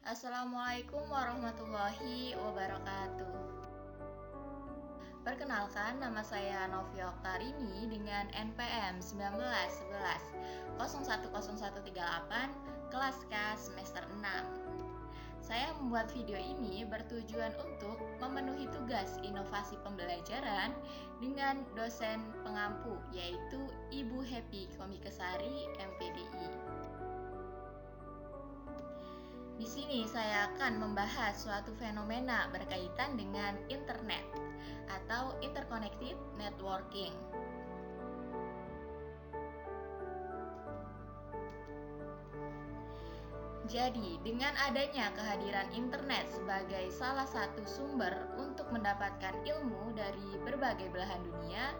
Assalamualaikum warahmatullahi wabarakatuh. Perkenalkan, nama saya Novia Oktarini dengan NPM 1911 010138 kelas K semester 6. Saya membuat video ini bertujuan untuk memenuhi tugas inovasi pembelajaran dengan dosen pengampu, yaitu Ibu Happy Komikesari, MPDI. Di sini saya akan membahas suatu fenomena berkaitan dengan internet atau interconnected networking. Jadi, dengan adanya kehadiran internet sebagai salah satu sumber untuk mendapatkan ilmu dari berbagai belahan dunia,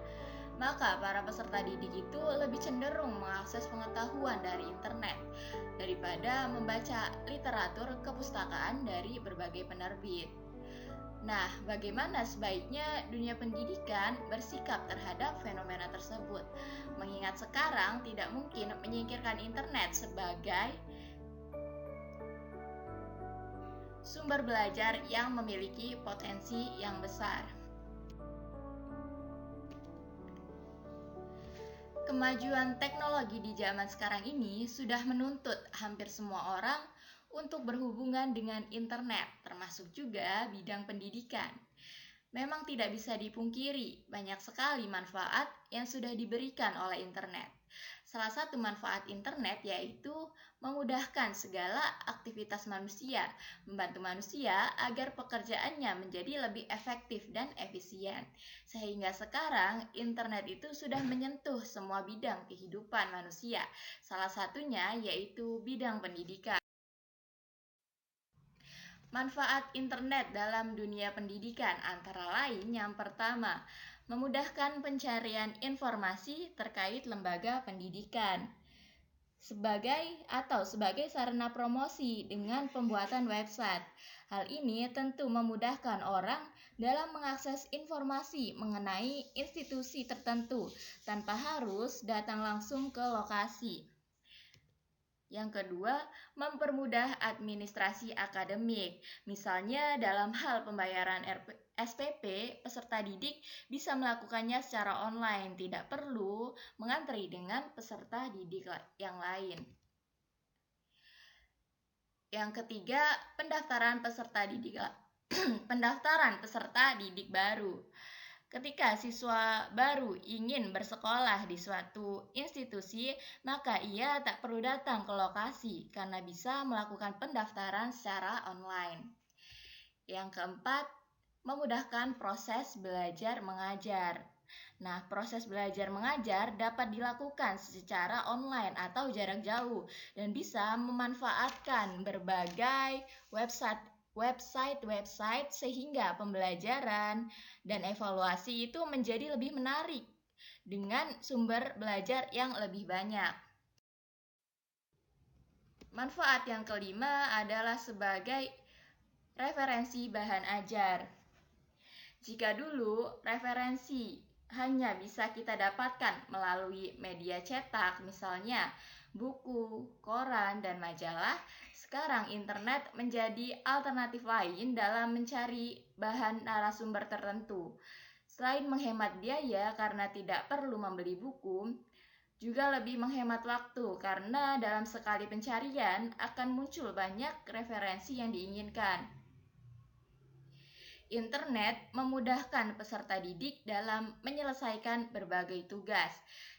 maka para peserta didik itu lebih cenderung mengakses pengetahuan dari internet daripada membaca literatur kepustakaan dari berbagai penerbit. Nah, bagaimana sebaiknya dunia pendidikan bersikap terhadap fenomena tersebut? Mengingat sekarang tidak mungkin menyingkirkan internet sebagai sumber belajar yang memiliki potensi yang besar. Kemajuan teknologi di zaman sekarang ini sudah menuntut hampir semua orang untuk berhubungan dengan internet, termasuk juga bidang pendidikan. Memang tidak bisa dipungkiri, banyak sekali manfaat yang sudah diberikan oleh internet. Salah satu manfaat internet yaitu memudahkan segala aktivitas manusia, membantu manusia agar pekerjaannya menjadi lebih efektif dan efisien. Sehingga sekarang internet itu sudah menyentuh semua bidang kehidupan manusia. Salah satunya yaitu bidang pendidikan. Manfaat internet dalam dunia pendidikan antara lain yang pertama, memudahkan pencarian informasi terkait lembaga pendidikan sebagai sarana promosi dengan pembuatan website. Hal ini tentu memudahkan orang dalam mengakses informasi mengenai institusi tertentu tanpa harus datang langsung ke lokasi. Yang kedua, mempermudah administrasi akademik. Misalnya dalam hal pembayaran SPP, peserta didik bisa melakukannya secara online, tidak perlu mengantri dengan peserta didik yang lain. Yang ketiga, pendaftaran peserta didik baru. Ketika siswa baru ingin bersekolah di suatu institusi, maka ia tak perlu datang ke lokasi karena bisa melakukan pendaftaran secara online. Yang keempat, memudahkan proses belajar mengajar. Nah, proses belajar mengajar dapat dilakukan secara online atau jarak jauh dan bisa memanfaatkan berbagai website sehingga pembelajaran dan evaluasi itu menjadi lebih menarik dengan sumber belajar yang lebih banyak. Manfaat yang kelima adalah sebagai referensi bahan ajar. Jika dulu referensi hanya bisa kita dapatkan melalui media cetak, misalnya buku, koran, dan majalah, sekarang internet menjadi alternatif lain dalam mencari bahan narasumber tertentu. Selain menghemat biaya karena tidak perlu membeli buku, juga lebih menghemat waktu karena dalam sekali pencarian akan muncul banyak referensi yang diinginkan. Internet memudahkan peserta didik dalam menyelesaikan berbagai tugas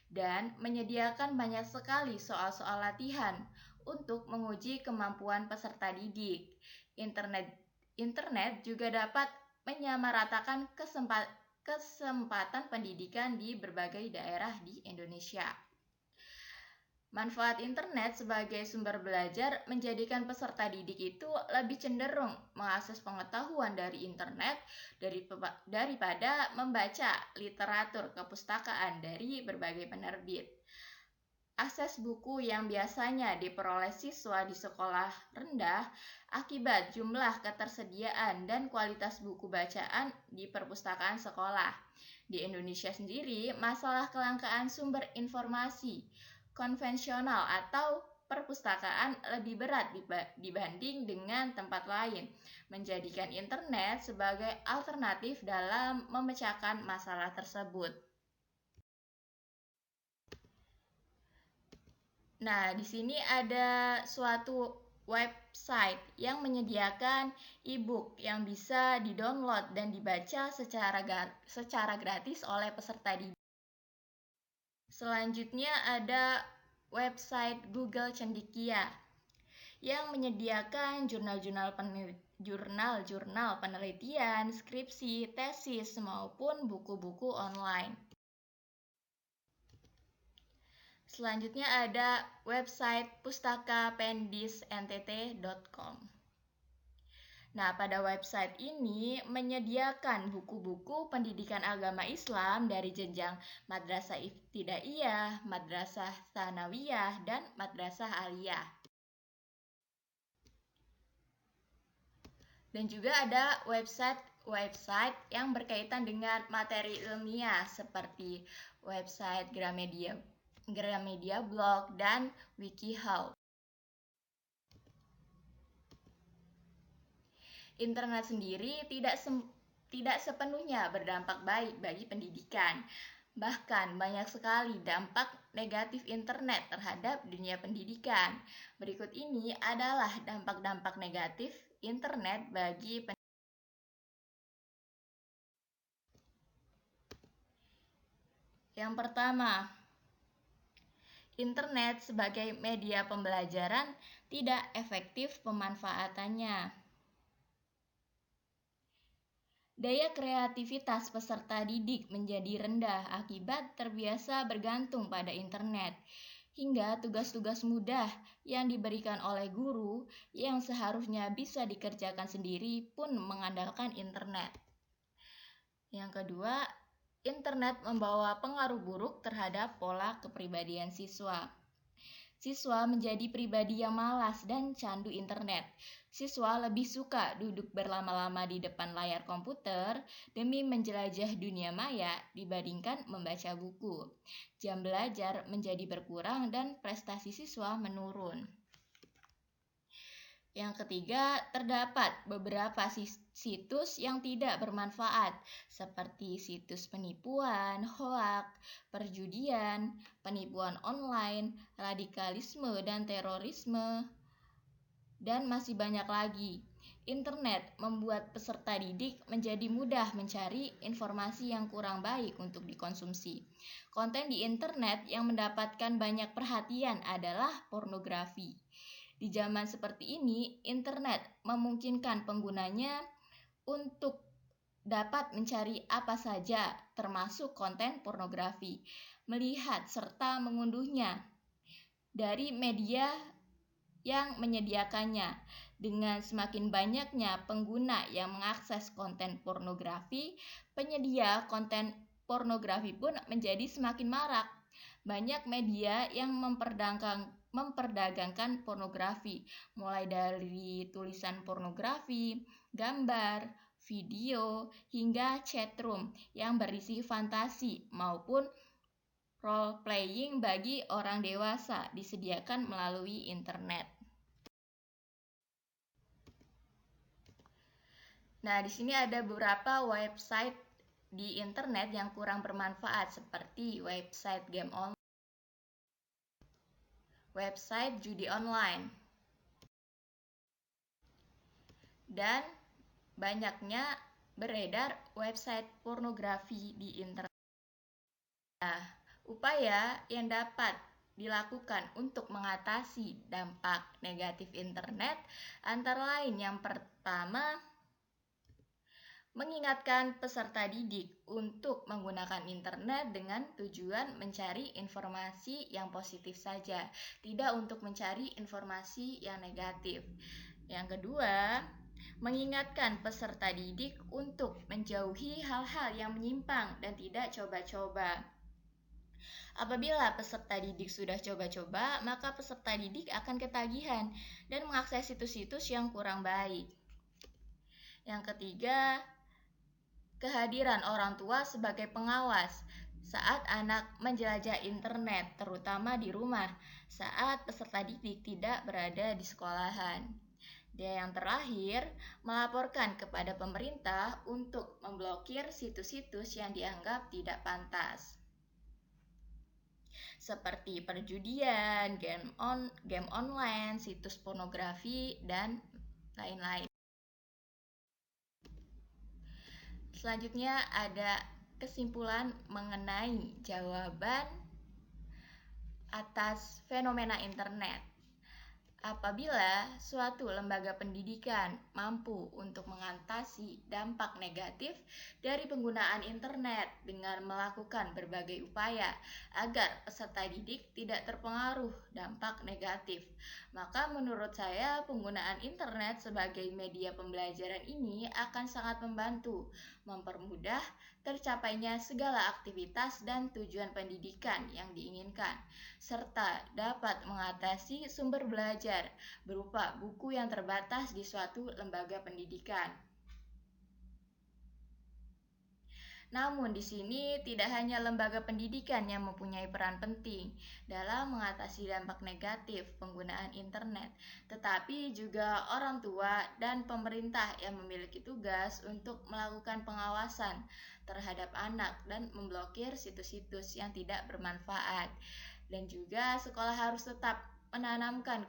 dan menyediakan banyak sekali soal-soal latihan untuk menguji kemampuan peserta didik. Internet juga dapat menyamaratakan kesempatan pendidikan di berbagai daerah di Indonesia. Manfaat internet sebagai sumber belajar menjadikan peserta didik itu lebih cenderung mengakses pengetahuan dari internet daripada membaca literatur kepustakaan dari berbagai penerbit. Akses buku yang biasanya diperoleh siswa di sekolah rendah akibat jumlah ketersediaan dan kualitas buku bacaan di perpustakaan sekolah. Di Indonesia sendiri, masalah kelangkaan sumber informasi konvensional atau perpustakaan lebih berat dibanding dengan tempat lain, menjadikan internet sebagai alternatif dalam memecahkan masalah tersebut. Nah, di sini ada suatu website yang menyediakan e-book yang bisa di-download dan dibaca secara gratis oleh peserta didik. Selanjutnya ada website Google Cendekia yang menyediakan jurnal-jurnal penelitian, skripsi, tesis, maupun buku-buku online. Selanjutnya ada website pustakapendisntt.com. Nah, pada website ini menyediakan buku-buku pendidikan agama Islam dari jenjang madrasah ibtidaiyah, madrasah tsanawiyah, dan madrasah aliyah. Dan juga ada website yang berkaitan dengan materi ilmiah seperti website Gramedia Blog, dan WikiHow. Internet sendiri tidak sepenuhnya berdampak baik bagi pendidikan. Bahkan banyak sekali dampak negatif internet terhadap dunia pendidikan. Berikut ini adalah dampak-dampak negatif internet bagi pendidikan. Yang pertama, internet sebagai media pembelajaran tidak efektif pemanfaatannya. Daya kreativitas peserta didik menjadi rendah akibat terbiasa bergantung pada internet, hingga tugas-tugas mudah yang diberikan oleh guru yang seharusnya bisa dikerjakan sendiri pun mengandalkan internet. Yang kedua, internet membawa pengaruh buruk terhadap pola kepribadian siswa. Siswa menjadi pribadi yang malas dan candu internet. Siswa lebih suka duduk berlama-lama di depan layar komputer demi menjelajah dunia maya dibandingkan membaca buku. Jam belajar menjadi berkurang dan prestasi siswa menurun. Yang ketiga, terdapat beberapa situs yang tidak bermanfaat, seperti situs penipuan, hoak, perjudian, penipuan online, radikalisme dan terorisme, dan masih banyak lagi. Internet membuat peserta didik menjadi mudah mencari informasi yang kurang baik untuk dikonsumsi. Konten di internet yang mendapatkan banyak perhatian adalah pornografi. Di zaman seperti ini, internet memungkinkan penggunanya untuk dapat mencari apa saja, termasuk konten pornografi, melihat serta mengunduhnya dari media yang menyediakannya. Dengan semakin banyaknya pengguna yang mengakses konten pornografi, penyedia konten pornografi pun menjadi semakin marak. Banyak media yang memperdagangkan pornografi, mulai dari tulisan pornografi, gambar, video, hingga chatroom yang berisi fantasi maupun role playing bagi orang dewasa disediakan melalui internet. Nah, di sini ada beberapa website di internet yang kurang bermanfaat, seperti website game online, website judi online, dan banyaknya beredar website pornografi di internet. Nah, upaya yang dapat dilakukan untuk mengatasi dampak negatif internet antara lain yang pertama, mengingatkan peserta didik untuk menggunakan internet dengan tujuan mencari informasi yang positif saja, tidak untuk mencari informasi yang negatif. Yang kedua, mengingatkan peserta didik untuk menjauhi hal-hal yang menyimpang dan tidak coba-coba. Apabila peserta didik sudah coba-coba, maka peserta didik akan ketagihan dan mengakses situs-situs yang kurang baik. Yang ketiga, kehadiran orang tua sebagai pengawas. saat anak menjelajah internet, terutama di rumah, saat peserta didik tidak berada di sekolahan. Dan yang terakhir, melaporkan kepada pemerintah untuk memblokir situs-situs yang dianggap tidak pantas. Seperti perjudian, game online, situs pornografi, dan lain-lain. Selanjutnya ada kesimpulan mengenai jawaban atas fenomena internet. Apabila suatu lembaga pendidikan mampu untuk mengatasi dampak negatif dari penggunaan internet dengan melakukan berbagai upaya agar peserta didik tidak terpengaruh dampak negatif, maka menurut saya penggunaan internet sebagai media pembelajaran ini akan sangat membantu, mempermudah tercapainya segala aktivitas dan tujuan pendidikan yang diinginkan, serta dapat mengatasi sumber belajar berupa buku yang terbatas di suatu lembaga pendidikan. Namun di sini tidak hanya lembaga pendidikan yang mempunyai peran penting dalam mengatasi dampak negatif penggunaan internet, tetapi juga orang tua dan pemerintah yang memiliki tugas untuk melakukan pengawasan terhadap anak dan memblokir situs-situs yang tidak bermanfaat. Dan juga sekolah harus tetap menanamkan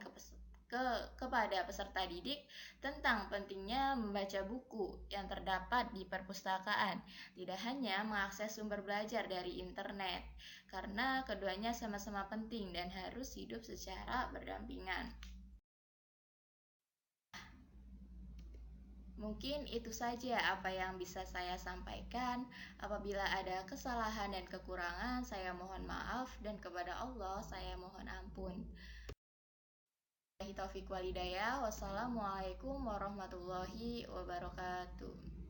kepada peserta didik tentang pentingnya membaca buku yang terdapat di perpustakaan, tidak hanya mengakses sumber belajar dari internet, karena keduanya sama-sama penting dan harus hidup secara berdampingan. Mungkin itu saja apa yang bisa saya sampaikan. Apabila ada kesalahan dan kekurangan, saya mohon maaf, dan kepada Allah saya mohon ampun. Wassalamualaikum warahmatullahi wabarakatuh.